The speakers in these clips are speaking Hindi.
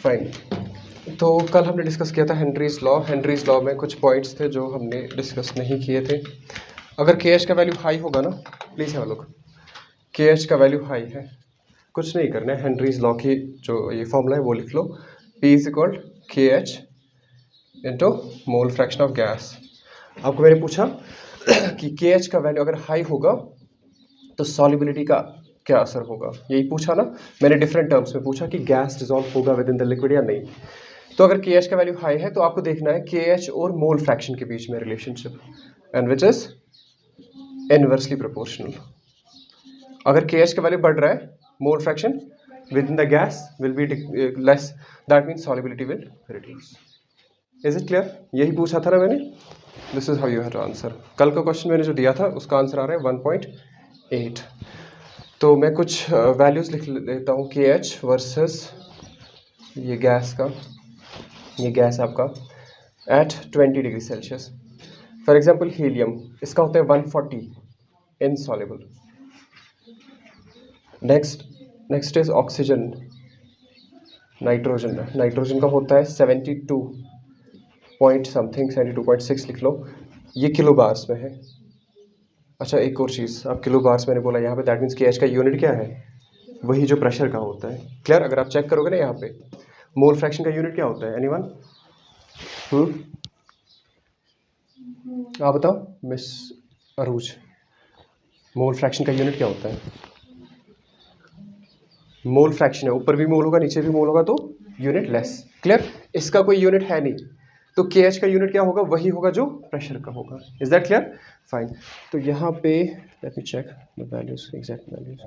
फाइन। तो कल हमने डिस्कस किया था हेनरीज लॉ। हेनरीज लॉ में कुछ पॉइंट्स थे जो हमने डिस्कस नहीं किए थे। अगर के एच का वैल्यू हाई होगा ना, प्लीज़ हैव अ लुक, के एच का वैल्यू हाई है, कुछ नहीं करना है, हेनरीज लॉ की जो ये फॉर्मूला है वो लिख लो, P इज इक्वल के H into mole fraction of gas. आपको मैंने पूछा कि के एच का वैल्यू अगर हाई होगा तो सॉल्युबिलिटी का क्या असर होगा, यही पूछा ना मैंने। डिफरेंट टर्म्स में पूछा कि गैस डिजॉल्व होगा विद इन द लिक्विड या नहीं। तो अगर के एच का वैल्यू हाई है तो आपको देखना है के एच और मोल फ्रैक्शन के बीच में relationship, and which is inversely proportional. अगर के एच का वैल्यू बढ़ रहा है, mole fraction within the gas will be less, that means solubility will reduce. Is it clear? यही पूछा था ना मैंने। This is how you have to answer. कल का क्वेश्चन मैंने जो दिया था उसका आंसर आ रहा है 1.8। तो मैं कुछ वैल्यूज लिख लेता हूँ, के एच वर्सेस ये गैस का, ये गैस आपका at 20 degree Celsius. For example helium, इसका होता है 140 insoluble. Next is oxygen, nitrogen, nitrogen का होता है 72 पॉइंट समथिंग, 72.6 लिख लो, ये किलो बार्स में है। अच्छा एक और चीज़, अब किलो बार्स मैंने बोला यहाँ पे, दैट मीन्स के एच का यूनिट क्या है, वही जो प्रेशर का होता है। क्लियर? अगर आप चेक करोगे ना यहाँ पे, मोल फ्रैक्शन का यूनिट क्या होता है, एनीवन? आप बताओ मिस अरूज, मोल फ्रैक्शन का यूनिट क्या होता है? मोल फ्रैक्शन है, ऊपर भी मोल होगा नीचे भी मोल होगा तो यूनिट लेस। क्लियर? इसका कोई यूनिट है नहीं, तो के एच का यूनिट क्या होगा, वही होगा जो प्रेशर का होगा। Is that clear? फाइन। तो यहाँ पे let me check the values, exact values.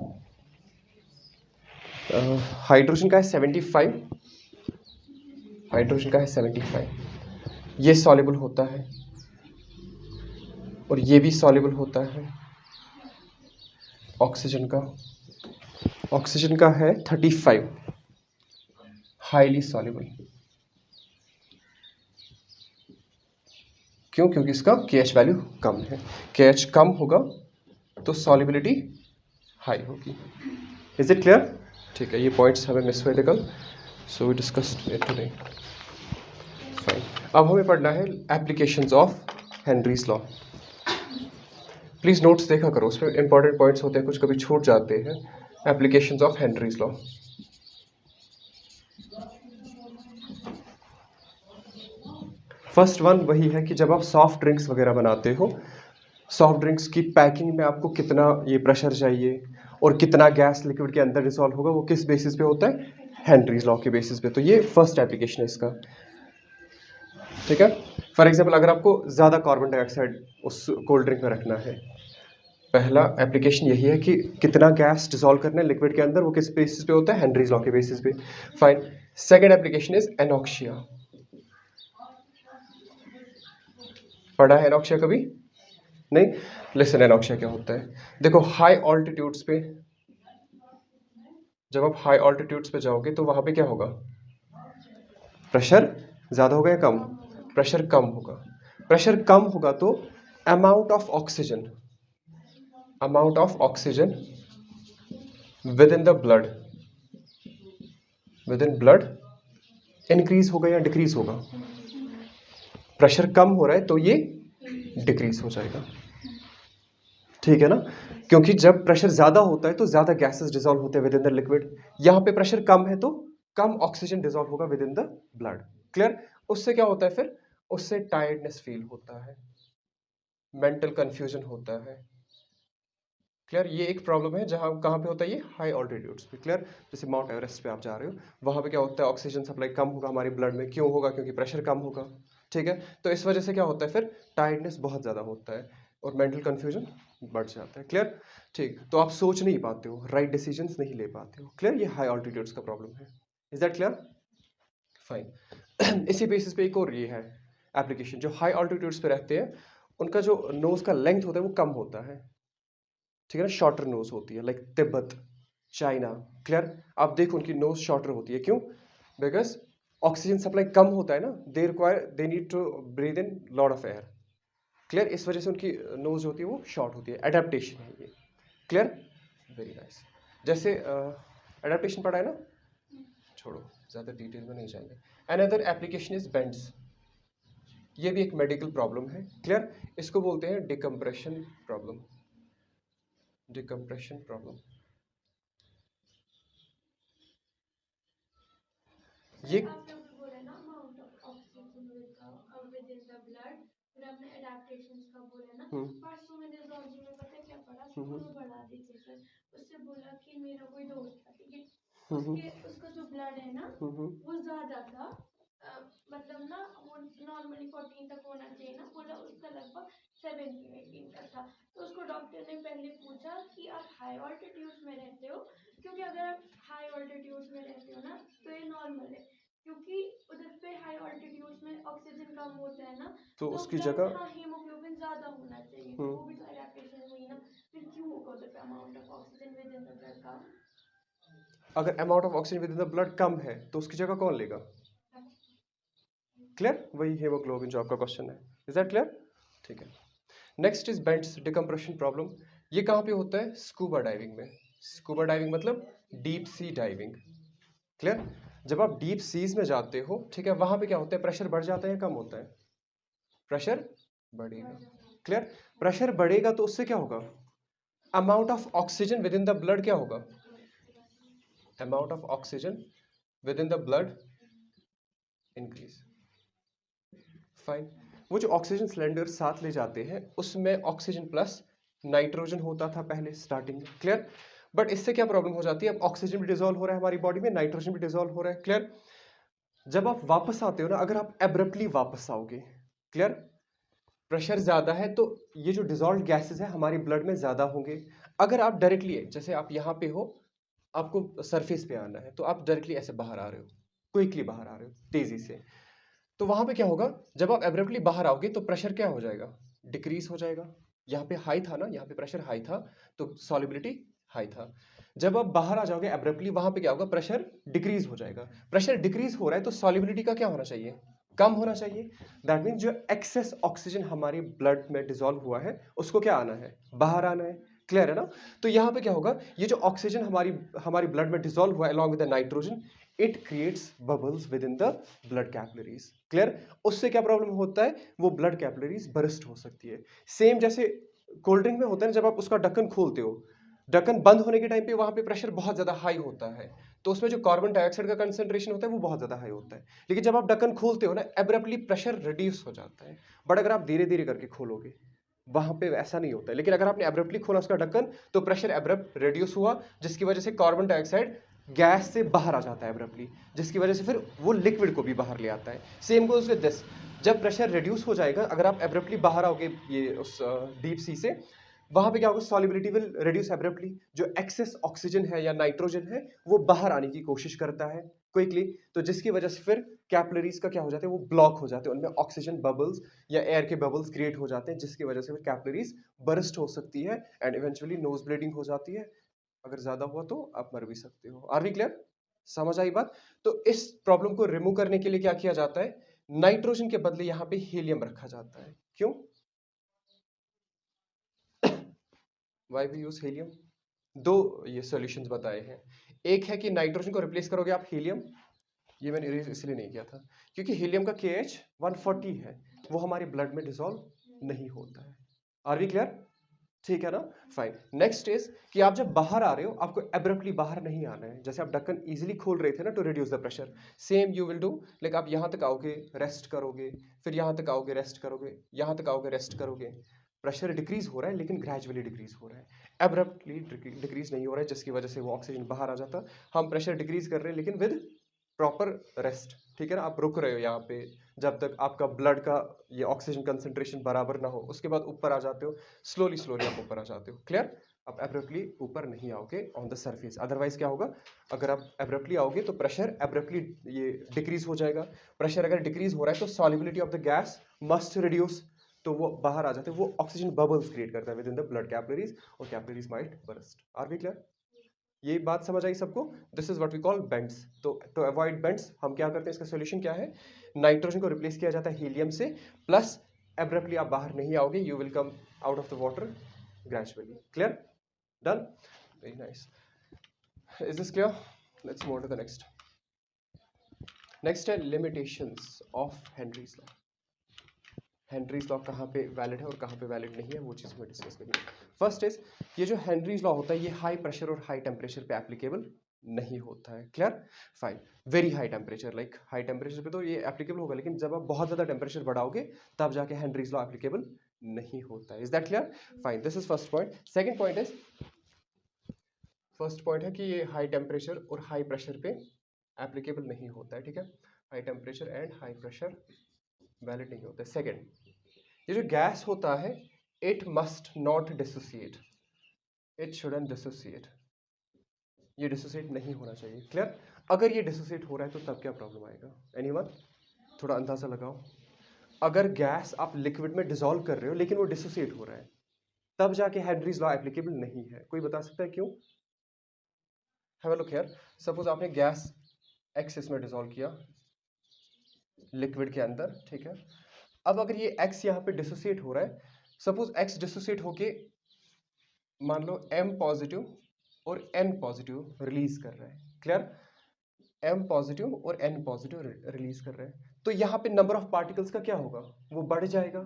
Hydrogen का है 75, हाइड्रोजन का है 75, ये सॉल्युबल होता है और ये भी सॉल्युबल होता है। ऑक्सीजन का है 35, हाईली सॉल्युबल। क्यों? क्योंकि इसका के एच वैल्यू कम है। के एच कम होगा तो सॉल्युबिलिटी हाई होगी। Is it clear? ठीक है, ये पॉइंट्स हमें मिस हुए थे कल, so we discussed it today. Fine. अब हमें पढ़ना है applications of Henry's law. Please notes देखा करो, उसमें इंपॉर्टेंट पॉइंट्स होते हैं, कुछ कभी छूट जाते हैं। Applications of Henry's law. First one वही है कि जब आप सॉफ्ट ड्रिंक्स वगैरह बनाते हो, सॉफ्ट ड्रिंक्स की पैकिंग में आपको कितना ये प्रेशर चाहिए और कितना गैस लिक्विड के अंदर डिसॉल्व होगा, वो किस बेसिस पे होता है, हेनरीज लॉ के बेसिस पे। तो ये फर्स्ट एप्लीकेशन है इसका। ठीक है? फॉर एग्जाम्पल अगर आपको ज़्यादा कार्बन डाइऑक्साइड उस कोल्ड ड्रिंक में रखना है, पहला एप्लीकेशन यही है कि कितना गैस डिसॉल्व करना है लिक्विड के अंदर, वो किस बेसिस पे होता है, हेनरीज लॉ के बेसिस पे। Fine. Second application is anoxia. पढ़ा है एनॉक्सिया कभी? नहीं? लिसन, एनॉक्सिया क्या होता है, देखो हाई ऑल्टीट्यूड्स पे, जब आप हाई ऑल्टीट्यूड्स पे जाओगे तो वहां पे क्या होगा, प्रेशर ज्यादा होगा या कम? प्रेशर कम होगा। प्रेशर कम होगा तो amount of oxygen within the blood, increase होगा या डिक्रीज होगा? प्रेशर कम हो रहा है तो ये डिक्रीज हो जाएगा। ठीक है ना? क्योंकि जब प्रेशर ज्यादा होता है तो ज्यादा गैसेस डिसॉल्व होते हैं विद इन द लिक्विड। यहां पे प्रेशर कम है तो कम ऑक्सीजन डिसॉल्व होगा with in the blood. Clear? उससे क्या होता है फिर? उससे टायर्डनेस फील होता है, मेंटल कंफ्यूजन होता है। क्लियर? ये एक प्रॉब्लम है जहां कहां पे होता है ये, हाई ऑल्टीट्यूड्स पे। क्लियर? जैसे माउंट एवरेस्ट पे आप जा रहे हो, वहां पे क्या होता है, ऑक्सीजन सप्लाई कम होगा हमारे ब्लड में। क्यों होगा? क्योंकि प्रेशर कम होगा। ठीक है? तो इस वजह से क्या होता है फिर, टायर्डनेस बहुत ज्यादा होता है और मेंटल कंफ्यूजन बढ़ जाता है। क्लियर? ठीक। तो आप सोच नहीं पाते हो, राइट डिसीजंस नहीं ले पाते हो। क्लियर? ये हाई ऑल्टीट्यूड्स का प्रॉब्लम है। Is that clear? फाइन। इसी बेसिस पे एक और ये है एप्लीकेशन, जो हाई ऑल्टीट्यूड्स पे रहते हैं उनका जो नोज का लेंथ होता है वो कम होता है। ठीक है ना? शॉर्टर नोज होती है, लाइक तिब्बत, चाइना। क्लियर? आप देखो उनकी नोज शॉर्टर होती है। क्यों? बिकॉज ऑक्सीजन सप्लाई कम होता है ना, they need to breathe in lot of air. Clear? इस वजह से उनकी नोज होती है वो शॉर्ट होती है। एडेप्टेशन है ये। क्लियर? Very nice. जैसे एडेप्टेशन पढ़ा है ना, छोड़ो, ज़्यादा डिटेल में नहीं जाएंगे। अनदर एप्लीकेशन इज बेंड्स, ये भी एक मेडिकल प्रॉब्लम है, क्लियर। इसको बोलते हैं डिकम्प्रेशन प्रॉब्लम, डिकम्प्रेशन प्रॉब्लम। ये आप लोग बोले ना amount of oxygen within the blood, फिर आपने एडेप्टेशंस का बोला ना, परसों मैंने zoology में पता है क्या पढ़ा, स्कूल में पढ़ा दी थी सर। उससे बोला कि मेरा कोई दोस्त था, ठीक है, उसका जो ब्लड है ना वो ज्यादा था, मतलब ना वो नॉर्मली 14 तक होना चाहिए ना, बोला उसका लगभग 17-18 तक था। तो उसको डॉक्टर ने पहले पूछा कि आप हाई ऑल्टीट्यूड्स में रहते हो, क्योंकि अगर आप हाई ऑल्टीट्यूड्स में रहते हो ना तो ये नॉर्मल है, क्योंकि उधर पे हाई ऑल्टीट्यूड्स में ऑक्सीजन कम होता है ना, तो तो उसकी ब्लड जगह हाँ हीमोग्लोबिन ज्यादा होना चाहिए, तो वो भी तो एडेप्टेशन हुई ना। फिर क्यों होगा उधर पे amount of oxygen within the blood का? अगर amount of oxygen within the blood कम है तो उसकी जगह कौन लेगा? क्लियर, वही हीमोग्लोबिन जो आपका क्वेश्चन है। Is that clear? ठीक है। Next is bends decompression problem. ये कहाँ पे होता है? स्कूबा डाइविंग में। स्कूबा डाइविंग मतलब डीप सी डाइविंग, क्लियर। जब आप डीप सीज में जाते हो, ठीक है, वहां पे क्या होता है? प्रेशर बढ़ जाता है या कम होता है? प्रेशर बढ़ेगा, क्लियर। प्रेशर बढ़ेगा तो उससे क्या होगा? Amount of oxygen within the blood क्या होगा? Amount of oxygen within the blood increase, fine. वो जो ऑक्सीजन सिलेंडर साथ ले जाते हैं उसमें ऑक्सीजन प्लस नाइट्रोजन होता था पहले स्टार्टिंग में, क्लियर। बट इससे क्या प्रॉब्लम हो जाती है? अब ऑक्सीजन भी डिजोल्व हो रहा है हमारी बॉडी में, नाइट्रोजन भी डिजोल्व हो रहा है, क्लियर। जब आप वापस आते हो ना, अगर आप एब्रप्टली वापस आओगे, क्लियर, प्रेशर ज्यादा है तो ये जो डिजोल्व गैसेस है हमारी ब्लड में ज्यादा होंगे। अगर आप डायरेक्टली, जैसे आप यहाँ पे हो, आपको सरफेस पे आना है, तो आप डायरेक्टली ऐसे बाहर आ रहे हो, क्विकली बाहर आ रहे हो तेजी से, तो वहां पे क्या होगा? जब आप एब्रप्टली बाहर आओगे तो प्रेशर क्या हो जाएगा? डिक्रीज हो जाएगा। यहाँ पे हाई था ना, यहाँ पे प्रेशर हाई था, तो सॉलिबिलिटी हाई था। जब आप बाहर आ जाओगे एब्रप्टली, वहां पे क्या होगा? प्रेशर डिक्रीज हो जाएगा। प्रेशर डिक्रीज हो रहा है तो सॉलिबिलिटी का क्या होना चाहिए? कम होना चाहिए। दैट मीन्स जो एक्सेस ऑक्सीजन हमारे ब्लड में डिसॉल्व हुआ है उसको क्या आना है? बाहर आना है, क्लियर है ना। तो यहाँ पे क्या होगा? ये जो ऑक्सीजन हमारी हमारी ब्लड में डिसॉल्व हुआ है along with the nitrogen, it creates bubbles with in the blood capillaries, clear. उससे क्या प्रॉब्लम होता है? वो ब्लड कैपिलरीज बर्स्ट हो सकती है। सेम जैसे कोल्ड ड्रिंक में होता है ना, जब आप उसका ढक्कन खोलते हो, ढक्कन बंद होने के टाइम पे वहां पे प्रेशर बहुत ज्यादा हाई होता है, तो उसमें जो कार्बन डाइऑक्साइड का कंसंट्रेशन होता है वो बहुत ज्यादा हाई होता है। लेकिन जब आप ढक्कन खोलते हो ना, एब्रप्टली प्रेशर रिड्यूस हो जाता है। बट अगर आप धीरे धीरे करके खोलोगे, वहां पे ऐसा नहीं होता है। लेकिन अगर आपने एब्रप्टली खोला उसका ढक्कन, तो प्रेशर एब्रप्ट रिड्यूस हुआ, जिसकी वजह से कार्बन डाइऑक्साइड गैस से बाहर आ जाता है एब्रप्टली, जिसकी वजह से फिर वो लिक्विड को भी बाहर ले आता है। Same goes with this. जब प्रेशर रिड्यूस हो जाएगा, अगर आप एब्रप्टली बाहर आओगे ये उस डीप सी से, वहां पे क्या होगा? Solubility will reduce abruptly. जो एक्सेस ऑक्सीजन है या नाइट्रोजन है वो बाहर आने की कोशिश करता है क्विकली, तो जिसकी वजह से फिर कैपिलरीज का क्या हो जाता है? वो ब्लॉक हो जाते हैं, उनमें ऑक्सीजन बबल्स या एयर के बबल्स क्रिएट हो जाते हैं, जिसकी वजह से फिर कैपिलरीज बर्स्ट हो सकती है एंड इवेंचुअली नोज ब्लीडिंग हो जाती है। अगर ज्यादा हुआ तो आप मर भी सकते हो। Are we clear? समझ आई बात? तो इस प्रॉब्लम को रिमूव करने के लिए क्या किया जाता है? नाइट्रोजन के बदले यहाँ पे हीलियम रखा जाता है। क्यों? Why we use helium? दो ये सॉल्यूशंस बताए हैं। एक है कि नाइट्रोजन को रिप्लेस करोगे आप हीलियम, ये मैंने इरेज इसलिए नहीं किया था क्योंकि हीलियम का KH 140 है, वो हमारे ब्लड में डिसॉल्व नहीं होता है। Are we clear? ठीक है ना, फाइन। नेक्स्ट इज कि आप जब बाहर आ रहे हो, आपको एब्रप्टली बाहर नहीं आना है। जैसे आप ढक्कन इजीली खोल रहे थे ना to reduce the pressure, same you will do. Like आप यहां तक आओगे, रेस्ट करोगे, फिर यहां तक आओगे, रेस्ट करोगे, यहां तक आओगे, रेस्ट करोगे। प्रेशर डिक्रीज हो रहा है लेकिन ग्रेजुअली डिक्रीज हो रहा है, एब्रप्टली डिक्रीज नहीं हो रहा है, जिसकी वजह से वो ऑक्सीजन बाहर आ जाता। हम प्रेशर डिक्रीज कर रहे हैं लेकिन विद प्रॉपर रेस्ट, ठीक है ना। आप रुक रहे हो यहाँ पे जब तक आपका ब्लड का ये ऑक्सीजन कंसंट्रेशन बराबर ना हो, उसके बाद ऊपर आ जाते हो, स्लोली स्लोली आप ऊपर आ जाते हो, क्लियर। आप एब्रप्टली ऊपर नहीं आओगे ऑन द सरफेस, अदरवाइज क्या होगा? अगर आप एब्रप्टली आओगे तो प्रेशर एब्रप्टली ये डिक्रीज हो जाएगा। प्रेशर अगर डिक्रीज हो रहा है तो solubility of the gas must reduce, तो वो बाहर आ जाते हैं, वो ऑक्सीजन बबल्स क्रिएट करता है within the blood capillaries, और capillaries might burst. Are we clear? ये बात समझ आई सबको? This is what we call bends. तो टू अवॉइड बेंड्स हम क्या करते हैं? इसका सॉल्यूशन क्या है? नाइट्रोजन को रिप्लेस किया जाता है हीलियम से, प्लस एब्रप्टली आप बाहर नहीं आओगे, you will come out of the water gradually, clear? Done, very nice. Is this clear? Let's move to the next. Next है limitations of Henry's law. Henry's law कहाँ पे वैलिड है और कहाँ पे वैलिड नहीं है, वो चीज़ हमें डिस्कस करनी है। फर्स्ट इज, ये जो हेनरीज लॉ होता है ये हाई प्रेशर और हाई टेम्परेचर पे एप्लीकेबल नहीं होता है। Clear? Fine. Very high temperature, like high temperature पे तो ये एप्लीकेबल होगा, लेकिन जब आप बहुत ज़्यादा टेम्परेचर बढ़ाओगे तब जाके हेनरीज लॉ एप्लीकेबल नहीं होता है। Is that clear? Fine, this is first point. Second point is, first point है कि ये हाई टेम्परेचर और हाई प्रेशर पे एप्लीकेबल नहीं होता है। ठीक है, high temperature and high pressure valid नहीं होता है। सेकेंड, ये जो गैस होता है it must not dissociate, it shouldn't dissociate, ये डिसोसिएट नहीं होना चाहिए। क्लियर? अगर ये डिसोसिएट हो रहा है तो तब क्या प्रॉब्लम आएगा? एनीवन? थोड़ा अंदाजा लगाओ। अगर गैस आप लिक्विड में डिसॉल्व कर रहे हो लेकिन वो डिसोसिएट हो रहा है, तब जाके हेनरीज लॉ एप्लीकेबल नहीं है। कोई बता सकता है क्यों? Have a look here. Suppose आपने गैस एक्स इसमें डिसॉल्व किया लिक्विड के अंदर, ठीक है। अब अगर ये x यहाँ पे डिसोसिएट हो रहा है, सपोज x डिसोसिएट होके मान लो m पॉजिटिव और n पॉजिटिव रिलीज कर रहा है। क्लियर? m पॉजिटिव और n पॉजिटिव रिलीज कर रहा है, तो यहाँ पे नंबर ऑफ पार्टिकल्स का क्या होगा? वो बढ़ जाएगा,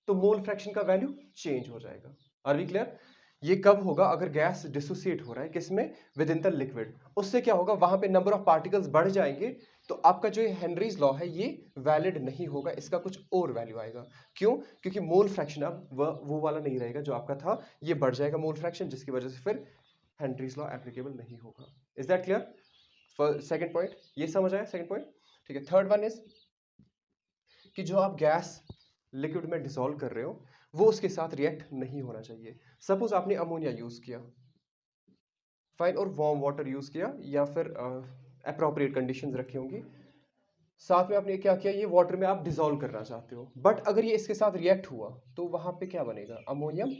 तो मोल फ्रैक्शन का वैल्यू चेंज हो जाएगा। Are we clear? ये कब होगा? अगर गैस डिसोसिएट हो रहा है किसमें? With in the liquid. उससे क्या होगा? वहां पे नंबर ऑफ पार्टिकल्स बढ़ जाएंगे, तो आपका जो हेनरीज लॉ है ये वैलिड नहीं होगा, इसका कुछ और वैल्यू आएगा। क्यों? क्योंकि मोल फ्रैक्शन अब वो वाला नहीं रहेगा जो आपका था, ये बढ़ जाएगा मोल फ्रैक्शन, जिसकी वजह से फिर हेनरीज लॉ एप्लीकेबल नहीं होगा। Is that clear? Second point ये समझ आया? सेकंड पॉइंट, ठीक है। थर्ड वन इज कि जो आप गैस लिक्विड में डिसॉल्व कर रहे हो वो उसके साथ रिएक्ट नहीं होना चाहिए। सपोज आपने अमोनिया यूज किया, फाइन, और वार्म वाटर यूज किया या फिर अप्रोप्रिएट कंडीशंस रखी होंगी, साथ में आपने क्या किया, ये वाटर में आप डिसॉल्व करना चाहते हो, बट अगर ये इसके साथ रिएक्ट हुआ तो वहां पे क्या बनेगा? Ammonium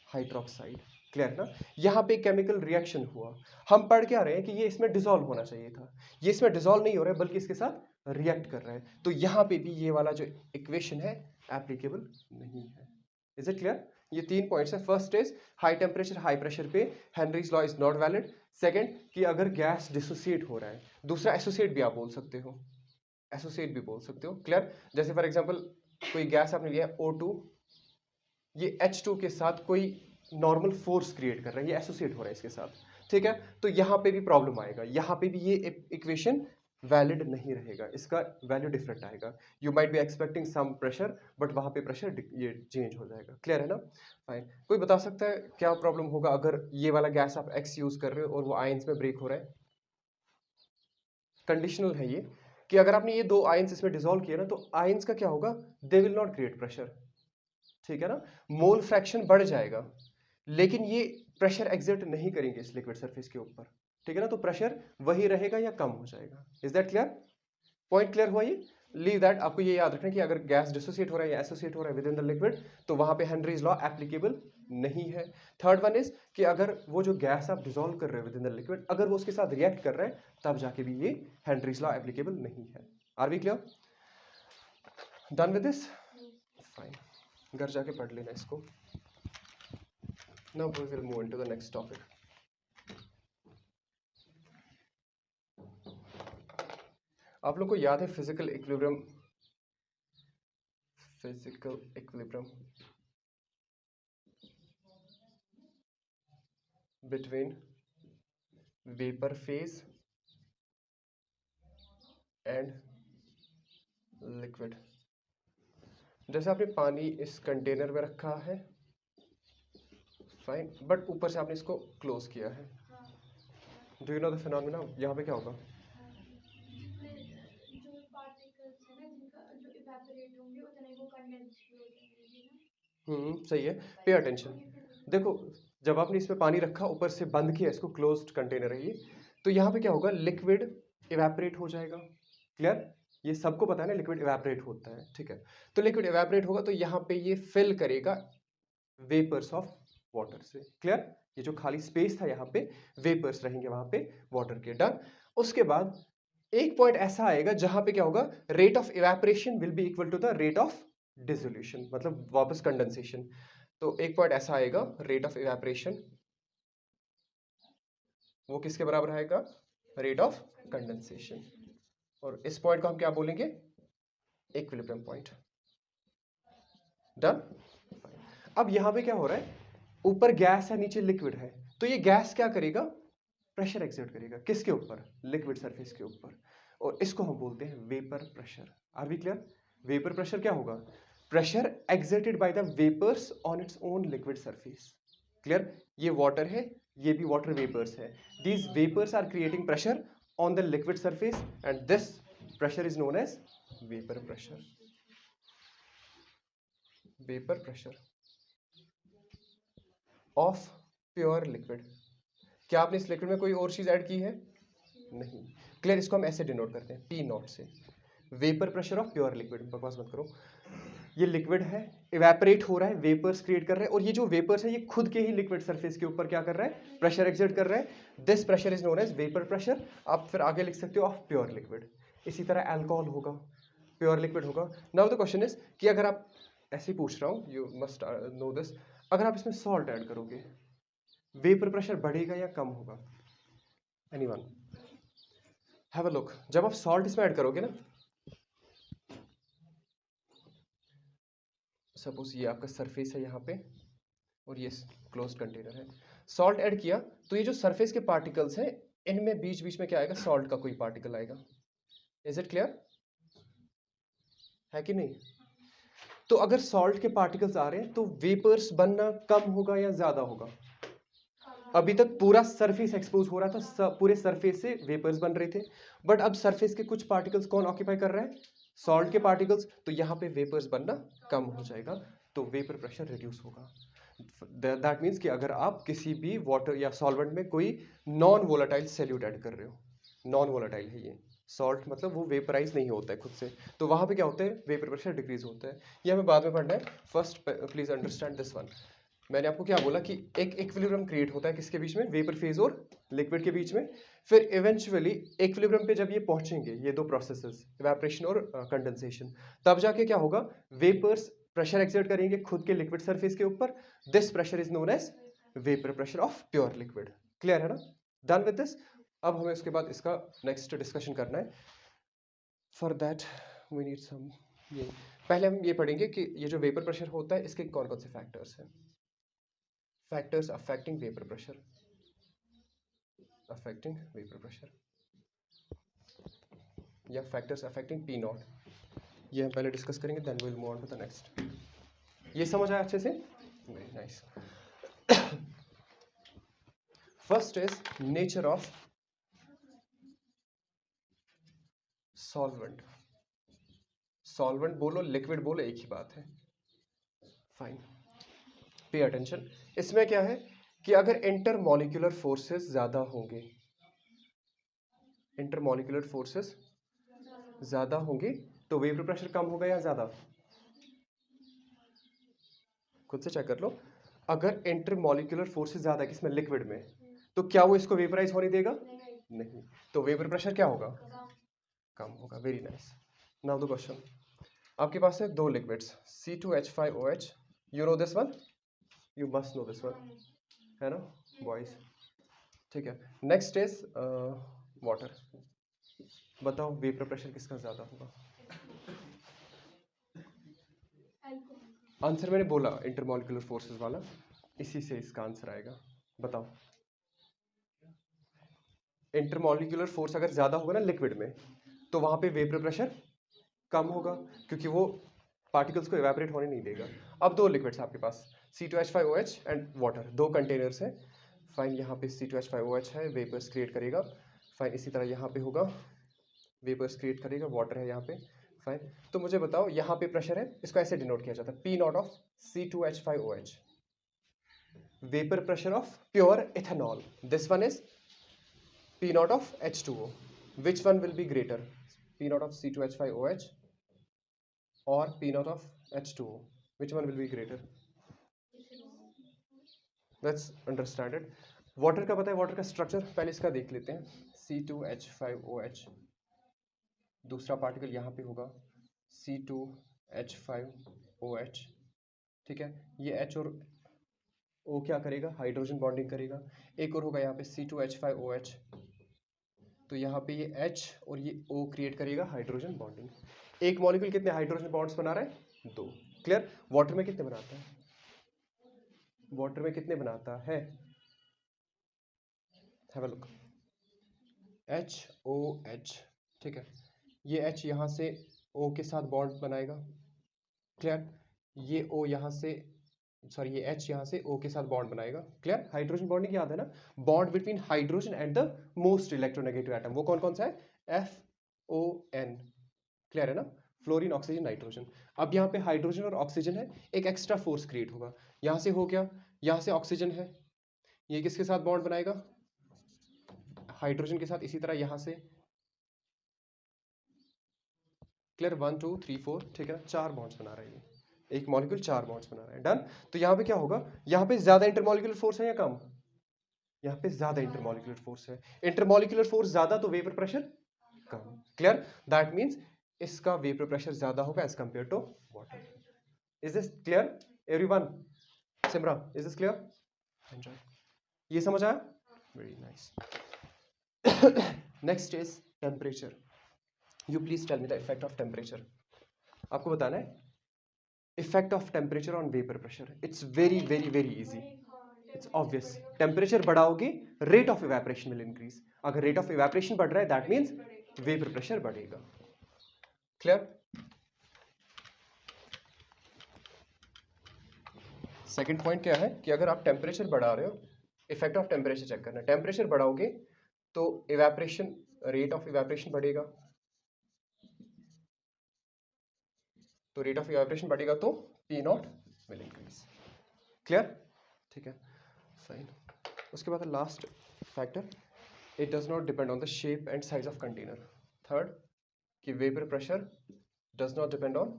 hydroxide. क्लियर ना? यहाँ पे केमिकल रिएक्शन हुआ, हम पढ़ क्या रहे हैं कि ये इसमें डिसॉल्व होना चाहिए था, ये इसमें डिसॉल्व नहीं हो रहा है बल्कि इसके साथ रिएक्ट कर रहा है, तो यहाँ पे भी ये वाला जो इक्वेशन है एप्लीकेबल नहीं है। Is it clear? ये तीन पॉइंट्स है। First is high temperature high pressure पे Henry's law is not valid. Second कि अगर गैस डिसोसिएट हो रहा है। दूसरा एसोसिएट भी आप बोल सकते हो, एसोसिएट भी बोल सकते हो। क्लियर? जैसे फॉर एग्जांपल कोई गैस आपने लिया O2, ये H2 के साथ कोई नॉर्मल फोर्स क्रिएट कर रहा है, ये एसोसिएट हो रहा है इसके साथ, ठीक है, तो यहाँ पे भी प्रॉब्लम आएगा, यहाँ पे भी ये इक्वेशन वैलिड नहीं रहेगा, इसका वैल्यू डिफरेंट आएगा। You might be expecting some pressure, but वहां पे प्रेशर ये चेंज हो जाएगा। क्लियर है ना? फाइन। कोई बता सकता है क्या प्रॉब्लम होगा अगर ये वाला गैस आप X यूज कर रहे हो और वो आयंस में ब्रेक हो रहा है? कंडीशनल है ये, कि अगर आपने ये दो आयंस इसमें डिसॉल्व किया ना, तो आयंस का क्या होगा? They will not create pressure, ठीक है ना, मोल फ्रैक्शन बढ़ जाएगा, लेकिन ये प्रेशर एग्जर्ट नहीं करेंगे इस लिक्विड सरफेस के ऊपर, ठीक है ना, तो प्रेशर वही रहेगा या कम हो जाएगा। Is that clear? Point clear हुआ ये? लीव दैट, आपको ये याद रखना कि अगर गैस डिसोसिएट हो रहा है या एसोसिएट हो रहा है विद इन द लिक्विड, तो वहां पे हेनरीज लॉ एप्लीकेबल नहीं है। थर्ड वन इज कि अगर वो जो गैस आप डिसॉल्व कर रहे हो विद इन द लिक्विड, अगर वो उसके साथ रिएक्ट कर रहा है, तब जाके भी ये हेनरीज लॉ एप्लीकेबल नहीं है। Are we clear? Done with this? Fine, घर जाके पढ़ लेना इसको। Now we will move into the next topic. आप लोग को याद है physical equilibrium, physical equilibrium between vapour phase and liquid. जैसे आपने पानी इस कंटेनर में रखा है, फाइन, बट ऊपर से आपने इसको क्लोज किया है। Do you know the phenomena? यहाँ पे क्या होगा? जितने जो पार्टिकल्स है ना जिनका जो इवेपोरेट होंगे उतने वो कंडेंस भी हो जाएंगे ना। सही है, पे अटेंशन। देखो, जब आपने इसमें पानी रखा, ऊपर से बंद किया, इसको क्लोज्ड कंटेनर है ये, तो यहाँ पे क्या होगा? लिक्विड इवेपोरेट हो जाएगा। क्लियर? ये सबको पता है ना, लिक्विड इवेपोरेट होता है, ठीक है, तो लिक्विड इवेपोरेट होगा तो यहाँ पे ये फिल करेगा वेपर्स ऑफ वाटर से। क्लियर? ये जो खाली स्पेस था यहाँ पे वेपर्स रहेंगे वहां पे वाटर के। डन। उसके बाद एक पॉइंट ऐसा आएगा जहां पे क्या होगा? Rate of evaporation will be equal to the rate of dissolution, मतलब वापस कंडेंसेशन। तो एक पॉइंट ऐसा आएगा, रेट ऑफ इवेपोरेशन वो किसके बराबर आएगा? Rate of condensation. और इस पॉइंट को हम क्या बोलेंगे, इक्विलिब्रियम पॉइंट। डन। अब यहां पे क्या हो रहा है, ऊपर गैस है नीचे लिक्विड है, तो ये गैस क्या करेगा, प्रेशर एक्सर्ट करेगा किसके ऊपर, लिक्विड सरफेस के ऊपर, और इसको हम बोलते हैं vapour pressure. Are we clear? Vapour pressure क्या होगा, pressure exerted by the vapours on its own liquid surface. Clear? ये वाटर है, ये भी वाटर वेपर्स है, these vapours are creating pressure on the liquid surface and this pressure is known as vapour pressure. Vapour pressure of pure liquid. क्या आपने इस लिक्विड में कोई और चीज ऐड की है? नहीं। क्लियर? इसको हम ऐसे डिनोट करते हैं पी नॉट से, vapour pressure of pure liquid. बकवास मत करो, ये लिक्विड है, इवेपोरेट हो रहा है, वेपर्स क्रिएट कर रहे हैं, और ये जो वेपर्स है ये खुद के ही लिक्विड सरफेस के ऊपर क्या कर रहा है, प्रेशर एक्सर्ट कर रहा है। This pressure is known as vapour pressure. आप फिर आगे लिख सकते हो ऑफ प्योर लिक्विड। इसी तरह अल्कोहल होगा, प्योर लिक्विड होगा। नाउ द क्वेश्चन इज कि अगर आप, ऐसे ही पूछ रहा हूं, यू मस्ट नो दिस, अगर आप इसमें सॉल्ट ऐड करोगे वेपर प्रेशर बढ़ेगा या कम होगा? एनीवन? Have a look. जब आप सॉल्ट इसमें ऐड करोगे ना, सपोज ये आपका सरफेस है यहाँ पे और ये क्लोज कंटेनर है, सॉल्ट ऐड किया तो ये जो सरफेस के पार्टिकल्स हैं इनमें बीच बीच में क्या आएगा, सॉल्ट का कोई पार्टिकल आएगा। Is it clear? है कि नहीं? तो अगर सॉल्ट के पार्टिकल्स आ रहे हैं तो वेपर्स बनना कम होगा या ज्यादा होगा? अभी तक पूरा सरफेस एक्सपोज हो रहा था, पूरे सरफेस से वेपर्स बन रहे थे, बट अब सरफेस के कुछ पार्टिकल्स कौन ऑक्यूपाई कर रहा है, सॉल्ट के पार्टिकल्स, तो यहाँ पे वेपर्स बनना कम हो जाएगा, तो वेपर प्रेशर रिड्यूस होगा। दैट मीन्स कि अगर आप किसी भी वाटर या सॉल्वेंट में कोई नॉन वोलेटाइल सॉल्यूट ऐड कर रहे हो, नॉन वोलेटाइल है ये सॉल्ट, मतलब वो वेपराइज नहीं होता है खुद से, तो वहां पे क्या होता है, वेपर प्रेशर डिक्रीज होता है। ये हमें बाद में पढ़ना है, first please understand this one. मैंने आपको क्या बोला कि एक इक्विलिब्रियम क्रिएट होता है किसके बीच में, वेपर फेज और लिक्विड के बीच में, फिर इवेंचुअली इक्विलिब्रियम पे जब ये पहुंचेंगे, ये दो प्रोसेसेस, इवेपोरेशन और कंडेंसेशन, तब जाके क्या होगा, वेपर्स प्रेशर एक्सर्ट करेंगे खुद के लिक्विड सरफेस के ऊपर, this pressure is known as vapour pressure of pure liquid. Clear है ना? Done with this. अब हमें उसके बाद इसका नेक्स्ट डिस्कशन करना है, for that we need some, ये पहले हम ये पढ़ेंगे कि ये जो वेपर प्रेशर होता है इसके कौन कौन से फैक्टर्स हैं, factors affecting vapor pressure, या factors affecting P नॉट, ये हम पहले डिस्कस करेंगे, then will move on to the next. ये समझ आया अच्छे से? Very nice. First is nature of solvent. Solvent बोलो लिक्विड बोलो एक ही बात है, फाइन। Pay attention. इसमें क्या है कि अगर इंटरमॉलिक्यूलर फोर्सेस ज्यादा होंगे, इंटरमॉलिक्यूलर फोर्सेस ज्यादा होंगे तो वेपर प्रेशर कम होगा या ज्यादा? खुद से चेक कर लो। अगर इंटरमॉलिक्यूलर फोर्सेस ज्यादा है किसमें, लिक्विड में, तो क्या वो इसको वेपराइज होने देगा? नहीं। तो वेपर प्रेशर क्या होगा, कम होगा। Very nice. Now the question, आपके पास है दो liquids C2H5OH, you know this one, you must know this one, है ना बॉयज? ठीक है। Next is water. बताओ वेपर प्रेशर किसका ज्यादा होगा? आंसर मैंने बोला इंटरमॉलिक्यूलर फोर्सेस वाला, इसी से इसका आंसर आएगा। बताओ, इंटरमॉलिक्यूलर फोर्स अगर ज्यादा होगा ना लिक्विड में, तो वहां पे वेपर प्रेशर कम होगा, क्योंकि वो पार्टिकल्स को इवेपोरेट होने नहीं देगा। अब दो लिक्विड्स आपके पास, C2H5OH एंड वाटर, दो कंटेनर्स हैं। फाइन, यहाँ पे C2H5OH है, वेपर्स क्रिएट करेगा। फाइन, इसी तरह यहाँ पे होगा, वेपर्स क्रिएट करेगा, वाटर है यहाँ पे। फाइन, तो मुझे बताओ यहाँ पे प्रेशर है, इसको ऐसे डिनोट किया जाता है P not of C2H5OH, vapour pressure of pure ethanol. This one is P naught of H2O. Which one will be greater? P naught of C2H5OH or P naught of H2O? Which one will be greater? Let's understand it. Water का पता है, वाटर का स्ट्रक्चर पहले इसका देख लेते हैं। C2H5OH, दूसरा पार्टिकल यहाँ पे होगा C2H5OH, ठीक है। ये H और O क्या करेगा, हाइड्रोजन बॉन्डिंग करेगा। एक और होगा यहाँ पे C2H5OH, तो यहाँ पे ये H और ये O क्रिएट करेगा हाइड्रोजन बॉन्डिंग। एक मॉलिक्यूल कितने हाइड्रोजन बॉन्ड्स बना रहा है? 2। क्लियर? वाटर में कितने बनाता है? वाटर में कितने बनाता है? Have a look. HOH, ठीक है। ये H यहाँ से O के साथ बॉन्ड बनाएगा। क्लियर? ये O यहाँ से सॉरी ये H यहाँ से O के साथ बॉन्ड बनाएगा। क्लियर? हाइड्रोजन बॉन्डिंग याद है ना? Bond between hydrogen and the most electronegative atom. वो कौन कौन सा है? FON। क्लियर है ना? Fluorine, oxygen, nitrogen. अब यहाँ पे हाइड्रोजन और ऑक्सीजन है, एक एक्स्ट्रा फोर्स क्रिएट होगा। यहाँ से हो गया, यहाँ से ऑक्सीजन है, ये किसके साथ बॉन्ड बनाएगा? हाइड्रोजन के साथ। इसी तरह यहाँ से क्लियर 1 2 3 4, ठीक है, 4 बॉन्ड्स बना रहा है ये। एक मॉलिक्यूल 4 बॉन्ड्स बना रहा है। डन। तो यहाँ पे क्या होगा? यहाँ पे ज्यादा इंटरमॉलिक्यूलर फोर्स है या कम? यहाँ पे ज्यादा इंटरमॉलिक्यूलर फोर्स है। इंटरमॉलिक्यूलर फोर्स ज्यादा तो वेपर प्रेशर कम। क्लियर? दैट मीन्स इसका वेपर प्रेशर ज्यादा होगा as compare to water. Is this clear everyone? Simra, is this clear? Enjoy. ये समझ आया? Very nice. Next is temperature. You please tell me the effect of temperature. आपको बताना है effect of temperature on vapour pressure. It's very very very easy. It's obvious. Temperature बढ़ाओगे, rate of evaporation will increase. अगर रेट ऑफ इवेपोरेशन बढ़ रहा है दैट मीन्स वेपर प्रेशर बढ़ेगा। क्लियर? सेकंड पॉइंट क्या है कि अगर आप टेम्परेचर बढ़ा रहे हो, इफेक्ट ऑफ टेम्परेचर चेक करना है। टेम्परेचर बढ़ाओगे तो इवेपोरेशन, रेट ऑफ इवेपोरेशन बढ़ेगा। तो रेट ऑफ इवेपोरेशन बढ़ेगा तो P0 विल इंक्रीज। क्लियर? ठीक है, फाइन। उसके बाद last factor, it does not depend on the shape and size of container. Third, कि vapour pressure does not depend on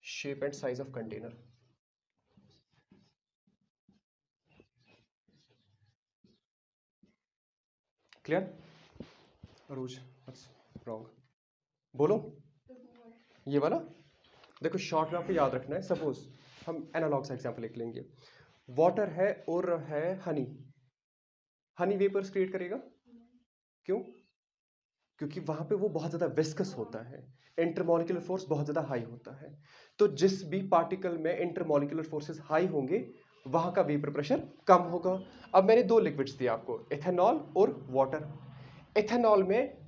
shape and size of container. Clear? Arooj, wrong. बोलो ये वाला। देखो शॉर्ट में आपको याद रखना है। सपोज हम एनालॉग सा एग्जांपल लिख लेंगे। वाटर है और है हनी। हनी वेपर्स क्रिएट करेगा। क्यों? क्योंकि वहां पे वो बहुत ज्यादा विस्कस होता है, इंटरमॉलिक्यूलर फोर्स बहुत ज्यादा हाई होता है। तो जिस भी पार्टिकल में इंटरमॉलिक्यूलर फोर्सेस हाई होंगे वहां का वेपर प्रेशर कम होगा। अब मैंने 2 लिक्विड्स दिए आपको, इथेनॉल और वाटर। इथेनॉल में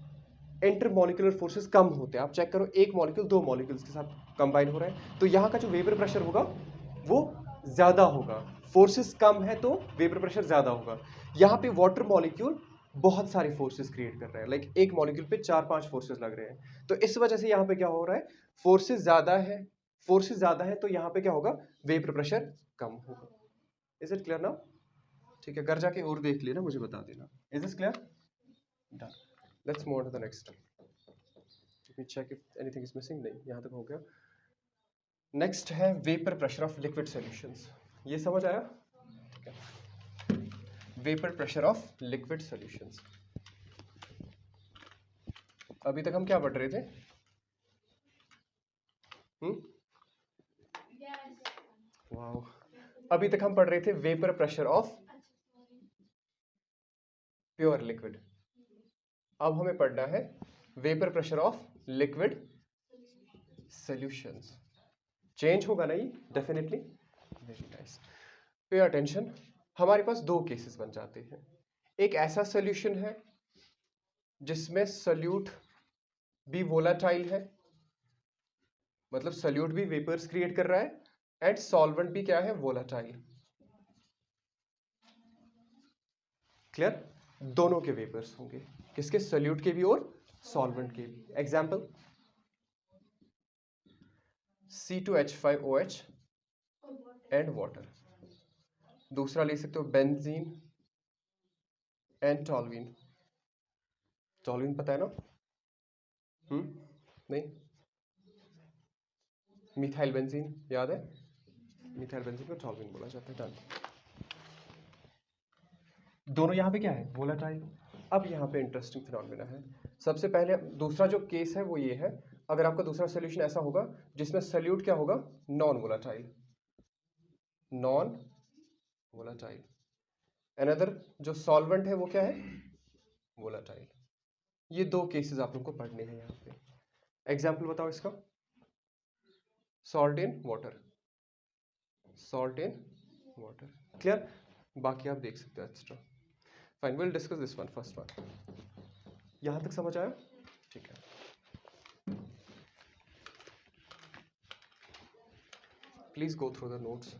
इंटरमॉलिक्यूलर फोर्सेस कम होते हैं। आप चेक करो, एक मॉलिक्यूल 2 मॉलिक्यूल्स के साथ कंबाइन हो रहा है, तो यहाँ का जो वेपर प्रेशर होगा वो ज्यादा होगा। फोर्सेस कम है तो वेपर प्रेशर ज्यादा होगा। यहाँ पे वाटर मॉलिक्यूल बहुत सारे फोर्सेस क्रिएट कर रहे हैं, लाइक एक मॉलिक्यूल पे 4-5 फोर्सेस लग रहे हैं। तो इस वजह से यहाँ पे क्या हो रहा है, फोर्सेस ज्यादा है तो यहाँ पे क्या होगा, वेपर प्रेशर कम होगा। Is it clear now? ठीक है, घर जाके और देख लेना, मुझे बता देना। Is this clear? Done. Let's move on to the next. Let me check if anything is missing। नहीं, यहाँ तक हो गया। नेक्स्ट है vapour pressure of liquid solutions. ये समझ आया? ठीक है, vapour pressure of liquid solutions. अभी तक हम क्या पढ़ रहे थे? वाओ, अभी तक हम पढ़ रहे थे vapour pressure of pure liquid. अब हमें पढ़ना है vapour pressure of liquid solutions. Change होगा ना ये? Definitely. Very nice. Pay attention. हमारे पास 2 केसेस बन जाते हैं। एक ऐसा सॉल्यूशन है जिसमें सॉल्यूट भी वोलाटाइल है, मतलब सॉल्यूट भी वेपर्स क्रिएट कर रहा है, एंड सॉल्वेंट भी क्या है, वोलाटाइल। क्लियर? दोनों के वेपर्स होंगे, किसके? सॉल्यूट के भी और सॉल्वेंट के भी। Example C2H5OH and water. दूसरा ले सकते हो बेंजीन एंड टॉल्यूइन। टॉल्यूइन पता है ना? नहीं? मिथाइल बेंजीन याद है? मिथाइल बेंजीन को टॉल्यूइन बोला जाता है। डन। दोनों यहाँ पे क्या है, वोलाटाइल। अब यहाँ पे इंटरेस्टिंग फिनोमेना है। सबसे पहले दूसरा जो केस है वो ये है, अगर आपका दूसरा सॉल्यूशन ऐसा होगा जिसमें सॉल्यूट क्या होगा, non volatile. Non volatile. Another जो सॉल्वेंट है वो क्या है, वोलाटाइल। ये दो केसेस आप लोग को पढ़ने हैं यहाँ पे। एग्जाम्पल बताओ इसका, salt in water, salt in water, clear. बाकी आप देख सकते हो extra. Fine, will discuss this one, first one. यहां तक समझ आया? ठीक है। Please go through the notes.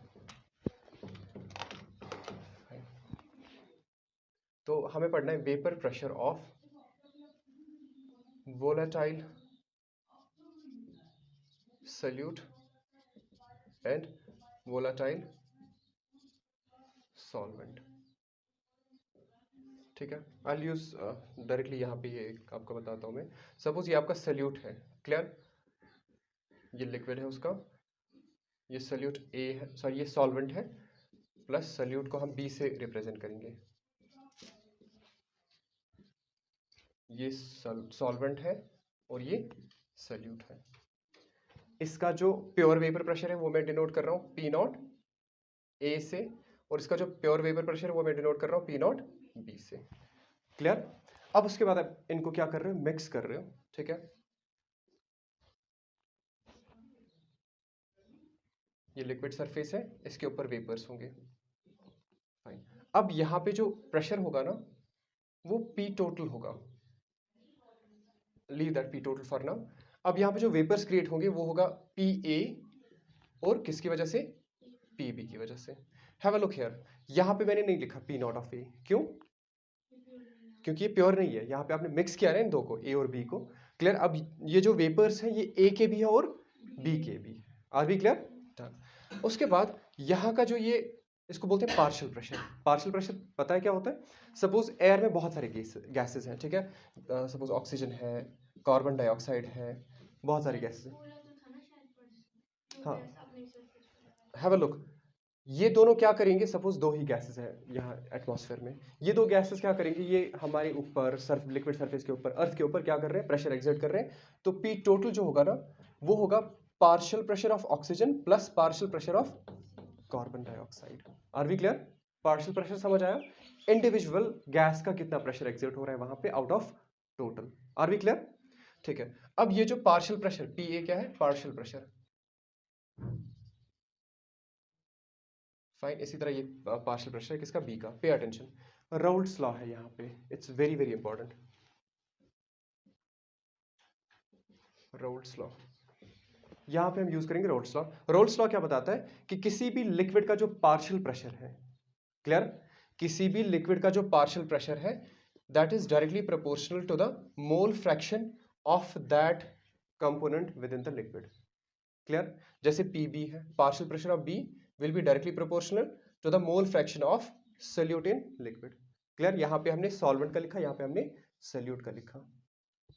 तो हमें पढ़ना है vapour pressure of volatile solute and volatile solvent. ठीक है, आई यूज डायरेक्टली यहाँ पे ये आपको बताता हूँ मैं। सपोज ये आपका सल्यूट है, क्लियर, ये लिक्विड है उसका, ये सल्यूट ए है, सॉरी ये सॉल्वेंट है, प्लस सल्यूट को हम बी से रिप्रेजेंट करेंगे। ये सॉल्वेंट है और ये सल्यूट है। इसका जो प्योर वेपर प्रेशर है वो मैं डिनोट कर रहा हूँ पी नॉट ए से, और इसका जो प्योर वेपर प्रेशर है वो मैं डिनोट कर रहा हूँ पी नॉट बी से, क्लियर। अब उसके बाद आप इनको क्या कर रहे हो, मिक्स कर रहे हो, ठीक है। ये लिक्विड सरफेस है, इसके ऊपर वेपर्स होंगे, फाइन। अब यहाँ पे जो प्रेशर होगा ना वो पी टोटल होगा, leave that P total for now. अब यहाँ पे जो वेपर्स क्रिएट होंगे वो होगा पी ए, और किसकी वजह से, पी बी की वजह से। हैव अ लुक हियर, यहाँ पे मैंने नहीं लिखा पी नॉट ऑफ ए, क्यों? क्योंकि ये प्योर नहीं है, यहाँ पे आपने मिक्स किया है इन दो को, ए और बी को, क्लियर। अब ये जो वेपर्स हैं ये ए के भी है और बी के भी है, आर बी क्लियर? डन। उसके बाद यहाँ का जो ये, इसको बोलते हैं पार्शियल प्रेशर। पार्शियल प्रेशर पता है क्या होता है? सपोज एयर में बहुत सारे गैसेस हैं, ठीक है। सपोज ऑक्सीजन है, कार्बन डाइऑक्साइड है, बहुत सारे गैसेस हैं। बोला तो था ना शायद परसों, हाँ, गैस अपने सरफेस पे लगा हैव अ लुक, ये दोनों क्या करेंगे, सपोज दो ही गैसेस हैं यहाँ एटमॉस्फेयर में, ये दो गैसेस क्या करेंगे, ये हमारे ऊपर सर्फ लिक्विड सरफेस के ऊपर, अर्थ के ऊपर क्या कर रहे हैं, प्रेशर एक्सर्ट कर रहे हैं। तो पी टोटल जो होगा ना वो होगा partial pressure of oxygen plus partial pressure of carbon dioxide. Are we clear? Partial pressure समझ आया, इंडिविजुअल गैस का कितना प्रेशर एक्सर्ट हो रहा है वहां पे out of total. Are we clear? ठीक है। अब ये जो पार्शियल प्रेशर पी ए क्या है, पार्शियल प्रेशर, फाइन। इसी तरह ये पार्शियल प्रेशर है किसका, बी का। पे अटेंशन, राउल्ट्स लॉ है यहाँ पे, it's very very important. Raoult's law, यहाँ पे हम यूज करेंगे राउल्ट्स लॉ। राउल्ट्स लॉ क्या बताता है कि किसी भी लिक्विड का जो पार्शियल प्रेशर है, क्लियर, किसी भी लिक्विड का जो पार्शियल प्रेशर है that is directly proportional to the mole fraction of that component within the liquid, clear. जैसे पीबी है, partial pressure of B will be directly proportional to the mole fraction of solute in liquid, clear. यहाँ पे हमने सॉल्वेंट का लिखा, यहाँ पे हमने सोल्यूट का लिखा।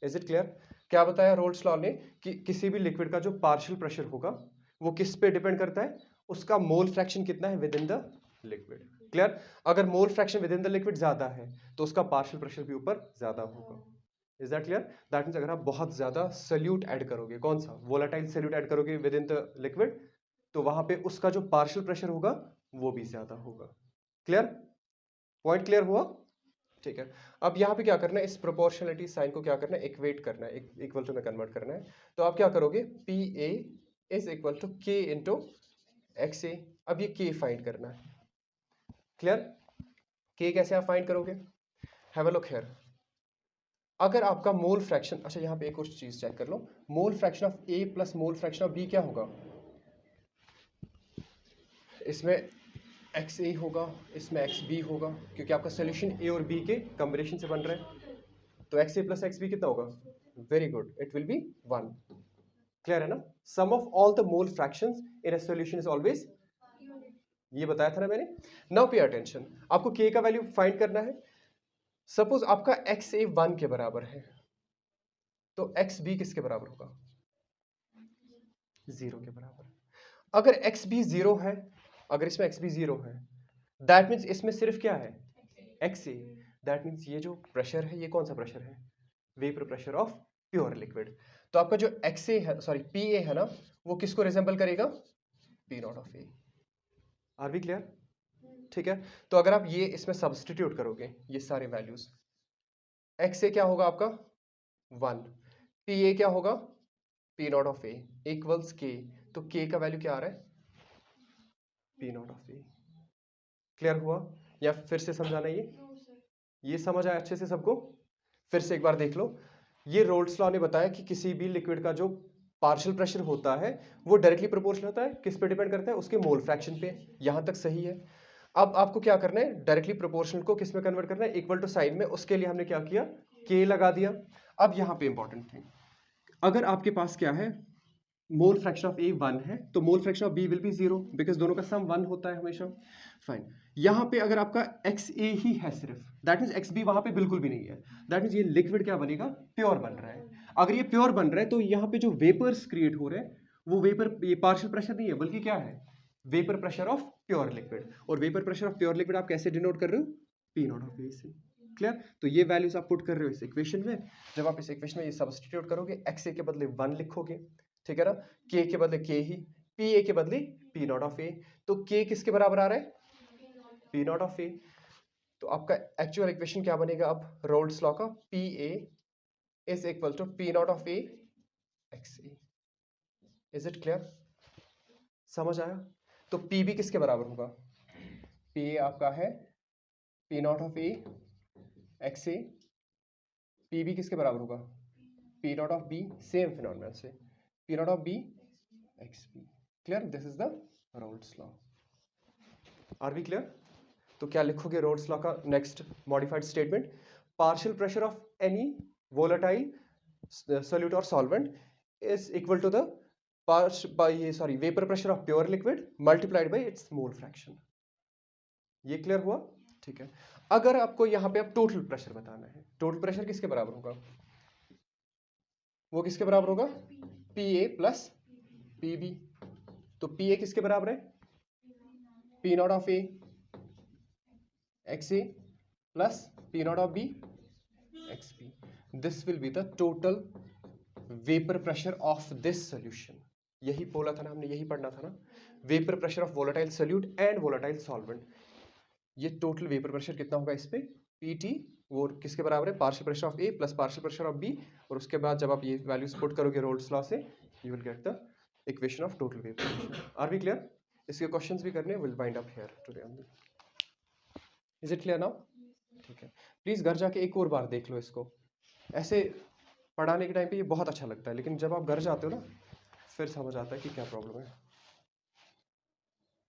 Is it clear? क्या बताया रोल्स लॉ ने कि किसी भी लिक्विड का जो पार्शियल प्रेशर होगा वो किस पे डिपेंड करता है, उसका मोल फ्रैक्शन कितना है within the liquid, clear. अगर mole fraction within the liquid ज्यादा है तो उसका पार्शियल प्रेशर भी ऊपर ज्यादा होगा। Is that clear? That means अगर आप बहुत ज्यादा सल्यूट ऐड करोगे, कौन सा, वोलेटाइल सल्यूट ऐड करोगे विद इन द लिक्विड, तो वहां पे उसका जो पार्शियल प्रेशर होगा वो भी ज्यादा होगा, क्लियर। पॉइंट क्लियर हुआ? ठीक है। अब यहाँ पे क्या करना है, इस प्रोपोर्शनलिटी साइन को क्या करना है, इक्वेट करना है, इक्वल टू में कन्वर्ट करना है। तो आप क्या करोगे, P A is equal to K into X A. अब ये के फाइंड करना है, क्लियर। के कैसे आप फाइंड करोगे, हैव अ लुक हियर। अगर आपका मोल फ्रैक्शन, अच्छा यहाँ पे एक और चीज चेक कर लो, mole fraction of A plus mole fraction of B क्या होगा, इसमें एक्स ए होगा, इसमें एक्स बी होगा, क्योंकि आपका सोल्यूशन ए और बी के कॉम्बिनेशन से बन रहा है। तो X A plus X B कितना होगा, very good, it will be 1, clear है ना। Sum of all the mole fractions in a solution is always, ये बताया था ना मैंने। नाउ पे अटेंशन, आपको के का वैल्यू फाइंड करना है। सपोज आपका एक्स ए 1 के बराबर है, तो एक्स बी किसके बराबर होगा, 0 के बराबर। अगर एक्स बी 0 है, अगर इसमें एक्स बी 0 है, दैट मीन्स इसमें सिर्फ क्या है, एक्स ए। दैट मीन्स ये जो प्रेशर है ये कौन सा प्रेशर है, vapour pressure of pure liquid. तो आपका जो एक्स ए है, सॉरी पी ए है ना, वो किसको रिजेंबल करेगा, P naught of A. Are we clear? ठीक है, तो अगर आप ये इसमें सब्स्टिट्यूट करोगे ये सारे वैल्यूज, एक्स ए क्या होगा आपका 1, पी ए क्या होगा P naught of A equals के, तो के का वैल्यू क्या आ रहा है P naught of A. Clear हुआ या फिर से समझाना नो सर। ये समझ आया अच्छे से सबको? फिर से एक बार देख लो, ये रोल्स लॉ ने बताया कि किसी भी लिक्विड का जो पार्शियल प्रेशर होता है वो डायरेक्टली प्रोपोर्शनल होता है, किस पे डिपेंड करता है उसके मोल फ्रैक्शन पे। यहां तक सही है। अब आपको क्या करना है, डायरेक्टली प्रोपोर्शनल को किस में कन्वर्ट करना है, इक्वल टू साइन में। उसके लिए हमने क्या किया, के लगा दिया। अब यहां पे इंपॉर्टेंट थिंग, अगर आपके पास क्या है मोल फ्रैक्शन ऑफ ए 1 है तो mole fraction of B will be 0 because दोनों का सम 1 होता है हमेशा। फाइन, यहां पे अगर आपका एक्स ए ही है सिर्फ, दैट मींस एक्स बी वहां पे बिल्कुल भी नहीं है, दैट मींस ये लिक्विड क्या बनेगा प्योर बन रहा है। अगर ये प्योर बन रहा है तो यहाँ पे जो वेपर्स क्रिएट हो रहे हैं वो वेपर, ये पार्शियल प्रेशर नहीं है बल्कि क्या है vapour pressure of pure liquid. और vapour pressure of pure liquid आप कैसे डिनोट कर रहे हो, पी नॉट ऑफ ए से। क्लियर? तो ये वैल्यूज आप पुट कर रहे हो इस इक्वेशन में। जब आप इस इक्वेशन में ये सब्स्टिट्यूट करोगे, एक्स ए के बदले 1 लिखोगे, ठीक है ना, के बदले के ही, पी ए के बदले पी नॉट ऑफ ए। तो के किसके बराबर आ रहा है पी नॉट ऑफ ए। तो आपका एक्चुअल इक्वेशन क्या बनेगा अब रोल्स लॉ का, P A is equal to P naught of A X A. Is it clear? समझ आया? तो पी बी किसके बराबर होगा, पी ए आपका है P naught of A X A, P B किसके बराबर होगा P naught of B, same phenomenon से P naught of B X B. Clear? This is the Raoult's law. Are we clear? तो क्या लिखोगे रोल्स लॉ का next modified statement, partial pressure of any volatile solute और solvent is equal to the vapour pressure of pure liquid multiplied by its mole fraction. ये क्लियर हुआ? ठीक है। अगर आपको यहां पे अब टोटल प्रेशर बताना है, टोटल प्रेशर किसके बराबर होगा, वो किसके बराबर होगा P A plus P B. तो पी ए किसके बराबर है P naught of A X A plus P naught of B X B. This will be the total vapour pressure of this solution. यही बोला था ना हमने, यही पढ़ना था ना, vapour pressure of volatile solute and volatile solvent. ये टोटल वेपर प्रेशर कितना होगा इस पे, पी टी, वो किसके बराबर है partial pressure of A plus partial pressure of B. और उसके बाद जब आप ये वैल्यूज पुट करोगे रोल्स लॉ से, you will get the equation of total vapour pressure. Are we clear? इसके क्वेश्चंस भी करने, will wind up here today only. Is it clear now? ठीक है, प्लीज घर जाके एक और बार देख लो इसको। ऐसे पढ़ाने के टाइम पे ये बहुत अच्छा लगता है, लेकिन जब आप घर जाते हो ना फिर समझ आता है कि क्या प्रॉब्लम है।